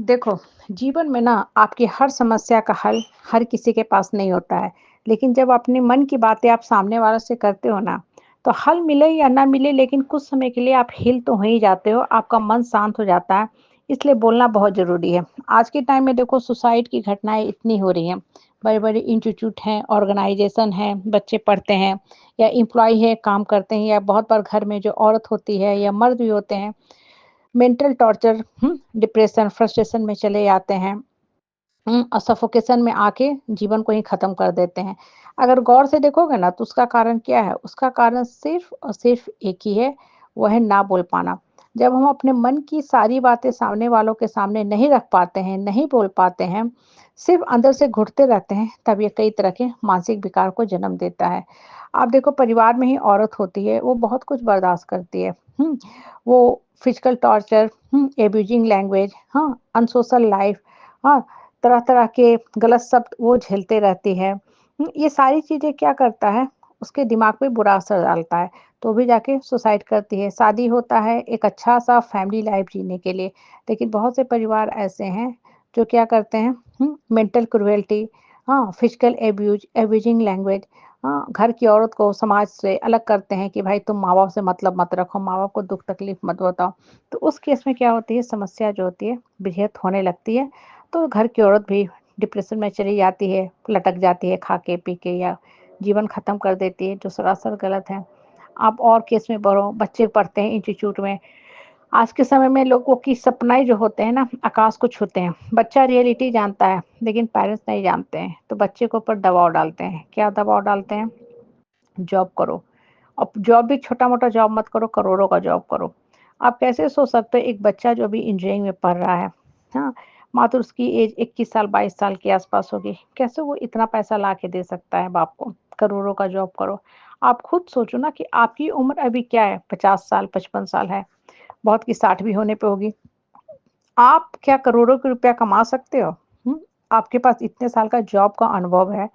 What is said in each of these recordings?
देखो, जीवन में ना आपकी हर समस्या का हल हर किसी के पास नहीं होता है। लेकिन जब अपने मन की बातें आप सामने वाले से करते हो ना, तो हल मिले या ना मिले लेकिन कुछ समय के लिए आप हील तो हो ही जाते हो, आपका मन शांत हो जाता है। इसलिए बोलना बहुत ज़रूरी है। आज के टाइम में देखो सुसाइड की घटनाएँ इतनी हो रही हैं। बड़े-बड़े इंस्टीट्यूट हैं, ऑर्गनाइज़ेशन हैं, बच्चे पढ़ते हैं या एम्प्लॉयी है, काम करते हैं या बहुत बार घर में जो औरत होती है या मर्द भी होते हैं, मेंटल टॉर्चर डिप्रेशन, फ्रस्ट्रेशन में चले जाते हैं और सफोकेशन में आके जीवन को ही खत्म कर देते हैं। अगर गौर से देखोगे ना तो उसका कारण क्या है? उसका कारण सिर्फ़ और सिर्फ़ एक ही है, वो है ना बोल पाना। जब हम अपने मन की सारी बातें सामने वालों के सामने नहीं रख पाते हैं, नहीं बोल पाते हैं, सिर्फ़ अंदर से घुटते रहते हैं, तब ये कई तरह के मानसिक विकार को जन्म देता है। आप देखो परिवार में ही औरत होती है, वो बहुत कुछ बर्दाश्त करती है। वो फिजिकल टॉर्चर, एब्यूजिंग लैंग्वेज, हाँ, अनसोशल लाइफ़, हाँ, तरह-तरह के गलत शब्द वो झेलते रहती है। ये सारी चीज़ें क्या करता है, उसके दिमाग पे बुरा असर डालता है, तो भी जाके सुसाइड करती है। शादी होता है एक अच्छा-सा फैमिली लाइफ़ जीने के लिए, लेकिन बहुत से परिवार ऐसे हैं, जो क्या करते हैं मेंटल क्रुएल्टी, हाँ, फिजिकल एब्यूज़, एब्यूजिंग लैंग्वेज, हाँ, घर की औरत को समाज से अलग करते हैं कि भाई तुम माँ-बाप से मतलब मत रखो, माँ-बाप को दुःख-तकलीफ़ मत बताओ। तो उस केस में क्या होती है, समस्या जो होती है, बेहद होने लगती है। तो घर की औरत भी डिप्रेशन में चली जाती है, लटक जाती है खा के, पी के या जीवन ख़त्म कर देती है, जो सरासर गलत है। आप और केस में बढ़ो, बच्चे पढ़ते हैं इंस्टीट्यूट में। आज के समय में लोगों की सपने जो होते हैं ना, आकाश को छूते हैं। बच्चा रियलिटी जानता है, लेकिन पेरेंट्स नहीं जानते हैं, तो बच्चे के ऊपर दबाव डालते हैं। क्या दबाव डालते हैं? जॉब करो। अब जॉब भी छोटा-मोटा जॉब मत करो, करोड़ों का जॉब करो। आप कैसे सोच सकते हो एक बच्चा जो अभी इंजीनियरिंग में पढ़ रहा है, हाँ? मात्र उसकी एज 21 साल, 22 साल के आस-पास होगी। कैसे वो इतना पैसा ला के दे सकता है बाप को? करोड़ों का जॉब करो। आप खुद सोचो ना कि आपकी उम्र अभी क्या है? 50 साल, 55 साल है, बहुत की 60 भी होने पे होगी। आप क्या करोड़ों के रुपया कमा सकते हो? आपके पास इतने साल का जॉब का अनुभव है,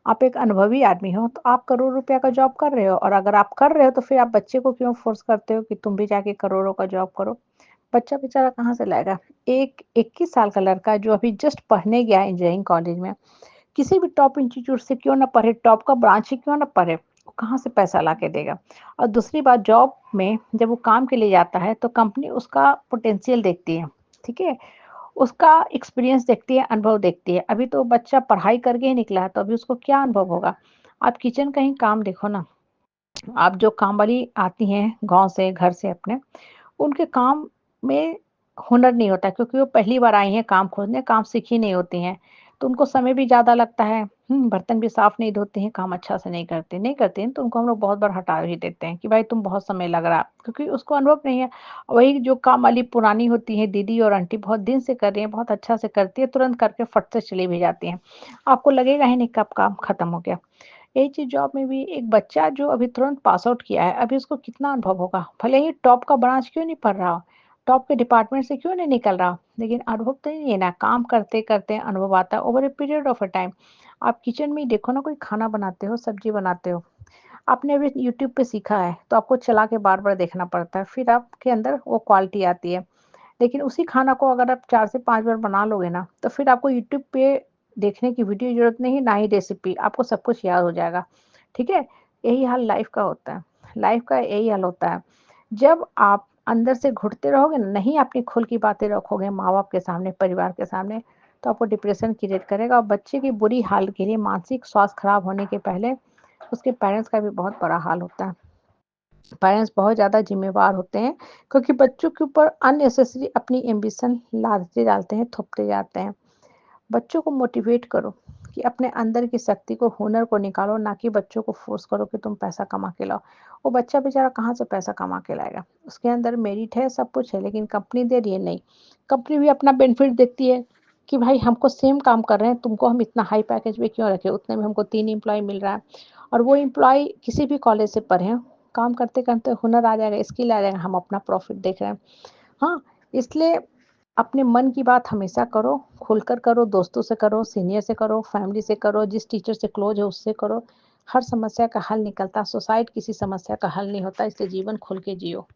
आप एक अनुभवी आदमी हो, तो आप करोड़ रुपया का जॉब कर रहे हो और अगर आप कर रहे हो, तो फिर आप बच्चे को क्यों फ़ोर्स करते हो कि तुम भी जाके करोड़ों का जॉब करो? बच्चा बेचारा कहाँ से लाएगा? एक 21 साल का लड़का जो अभी जस्ट पढ़ने गया है इंजीनियरिंग कॉलेज में, किसी भी टॉप इंस्टीट्यूट से क्यों ना पढ़े, टॉप का ब्रांच ही क्यों ना पढ़े, वो कहाँ से पैसा ला के देगा? और दूसरी बात जॉब में जब वो काम के लिए जाता है, तो कंपनी उसका पोटेंशियल देखती है, ठीक है? उसका एक्सपीरियंस देखती है, अनुभव देखती है। अभी तो बच्चा पढ़ाई करके ही निकला है, तो अभी उसको क्या अनुभव होगा? आप किचन का ही काम देखो ना, आप जो काम वाली आती हैं गाँव से, घर से अपने, उनके काम में हुनर नहीं होता क्योंकि वो पहली बार आई हैं काम खोजने, काम सीखी नहीं होती हैं। तो उनको समय भी ज़्यादा लगता है, बर्तन भी साफ नहीं धोती हैं, काम अच्छा से नहीं करती हैं, तो उनको हम लोग बहुत बार हटा ही देते हैं कि भाई तुम बहुत समय लग रहा है, क्योंकि उसको अनुभव नहीं है। वही जो काम वाली पुरानी होती हैं दीदी और आंटी बहुत दिन से कर रही हैं, बहुत अच्छा से करती है, तुरंत करके फट से चली भी जाती हैं। आपको लगेगा ही नहीं कब काम खत्म हो गया। यही चीज़ जॉब में भी एक बच्चा जो अभी तुरंत पास आउट किया है, अभी उसको कितना अनुभव होगा, भले ही टॉप का ब्रांच क्यों नहीं पढ़ रहा हो, टॉप के डिपार्टमेंट से क्यों नहीं निकल रहा, लेकिन अनुभव तो नहीं है ना, काम करते-करते अनुभव आता है over a period of a time. आप किचन में ही देखो ना, कोई खाना बनाते हो, सब्जी बनाते हो, आपने अभी यूट्यूब पे सीखा है, तो आपको चला के बार-बार देखना पड़ता है, फिर आपके अंदर वो क्वालिटी आती है। लेकिन उसी खाना को अगर आप 4 से 5 बार बना लोगे ना, तो फिर आपको यूट्यूब पे देखने की वीडियो की ज़रूरत नहीं, ना ही रेसिपी, आपको सब कुछ याद हो जाएगा, ठीक है? यही हाल लाइफ़ का होता है, लाइफ़ का यही हाल होता है। जब आप अंदर से घुटते रहोगे ना, नहीं अपनी खुल की बातें रखोगे माँ-बाप के सामने, परिवार के सामने, तो आपको डिप्रेशन क्रिएट करेगा और बच्चे की बुरी हाल के लिए मानसिक स्वास्थ्य खराब होने के पहले उसके पेरेंट्स का भी बहुत बड़ा हाल होता है। पेरेंट्स बहुत ज़्यादा ज़िम्मेवार होते हैं क्योंकि बच्चों के ऊपर अननेसेसरी अपनी एम्बिशन लादते डालते हैं, थोपते जाते हैं। बच्चों को मोटिवेट करो कि अपने अंदर की शक्ति को, हुनर को निकालो, ना कि बच्चों को फ़ोर्स करो कि तुम पैसा कमा के लाओ। वो बच्चा बेचारा कहाँ से पैसा कमा के लाएगा? उसके अंदर मेरिट है, सब कुछ है, लेकिन कंपनी दे रही है नहीं। कंपनी भी अपना बेनिफिट देखती है कि भाई हमको सेम काम कर रहे हैं, तुमको हम इतना हाई पैकेज पे क्यों रखें? उतने में हमको 3 एम्प्लॉयी मिल रहा है और वो एम्प्लॉयी किसी भी कॉलेज से पढ़े हों, काम करते-करते हुनर आ जाएगा, स्किल आ जाएगा, हम अपना प्रॉफ़िट देख रहे हैं। हाँ, इसलिए अपने मन की बात हमेशा करो, खुलकर करो, दोस्तों से करो, सीनियर से करो, फैमिली से करो, जिस टीचर से क्लोज़ हो उससे करो। हर समस्या का हल निकलता है, सुसाइड किसी समस्या का हल नहीं होता, इसलिए जीवन खुल के जियो।